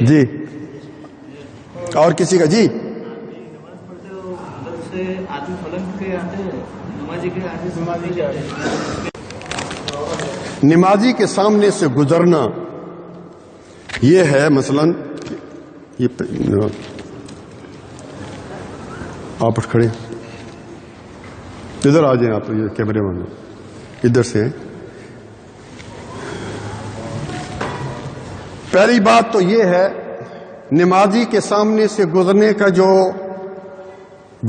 جی اور کسی کا؟ جی نمازی کے سامنے سے گزرنا یہ ہے مثلا یہ آپ کھڑے ادھر آ جائیں، آپ یہ کیمرے مین ادھر سے. پہلی بات تو یہ ہے نمازی کے سامنے سے گزرنے کا جو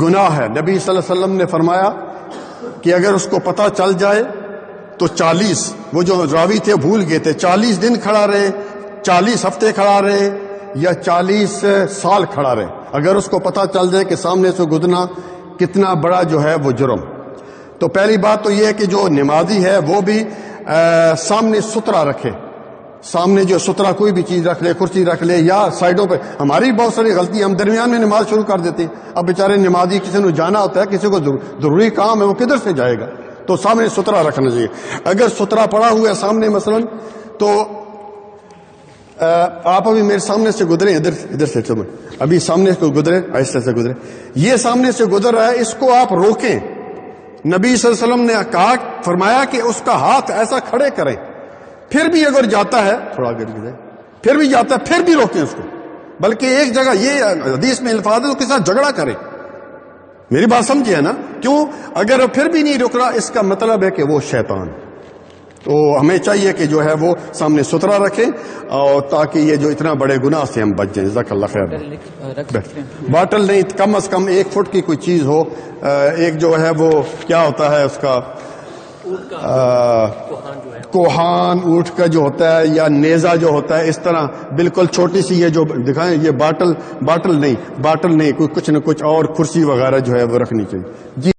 گناہ ہے، نبی صلی اللہ علیہ وسلم نے فرمایا کہ اگر اس کو پتہ چل جائے تو 40، وہ جو راوی تھے بھول گئے تھے، 40 دن کھڑا رہے، 40 ہفتے کھڑا رہے یا 40 سال کھڑا رہے، اگر اس کو پتہ چل جائے کہ سامنے سے گزرنا کتنا بڑا جو ہے وہ جرم. تو پہلی بات تو یہ ہے کہ جو نمازی ہے وہ بھی سامنے ستھرا رکھے، سامنے جو ستھرا کوئی بھی چیز رکھ لے، کرسی رکھ لے یا سائڈوں پہ. ہماری بہت ساری غلطی، ہم درمیان میں نماز شروع کر دیتے ہیں. اب بیچارے نمازی کسی نے جانا ہوتا ہے، کسی کو ضروری کام ہے، وہ کدھر سے جائے گا؟ تو سامنے ستھرا رکھنا چاہیے. اگر ستھرا پڑا ہوا ہے سامنے مثلا، تو آپ ابھی میرے سامنے سے گزرے، ادھر سے ابھی سامنے سے گزرے، ایسے سے گزرے، یہ سامنے سے گزر رہا ہے، اس کو آپ روکیں. نبی صلی اللہ علیہ وسلم نے کہا، فرمایا کہ اس کا ہاتھ ایسا کھڑے کریں. پھر بھی اگر جاتا ہے تھوڑا گر جائے، پھر بھی جاتا ہے، پھر بھی روکیں اس کو. بلکہ ایک جگہ یہ حدیث میں الفاظ ہے، اس کے ساتھ جھگڑا کریں. میری بات سمجھے نا؟ کیوں؟ اگر پھر بھی نہیں رک رہا، اس کا مطلب ہے کہ وہ شیطان. تو ہمیں چاہیے کہ جو ہے وہ سامنے ستھرا رکھیں، اور تاکہ یہ جو اتنا بڑے گناہ سے ہم بچ جائیں. جزاک اللہ خیر. باٹل نہیں، کم از کم 1 فٹ کی کوئی چیز ہو. ایک جو ہے وہ کیا ہوتا ہے اس کا کوہان اونٹ کا جو ہوتا ہے، یا نیزہ جو ہوتا ہے، اس طرح بالکل چھوٹی سی یہ جو دکھائیں، یہ باٹل نہیں، کچھ نہ کچھ اور کرسی وغیرہ جو ہے وہ رکھنی چاہیے. جی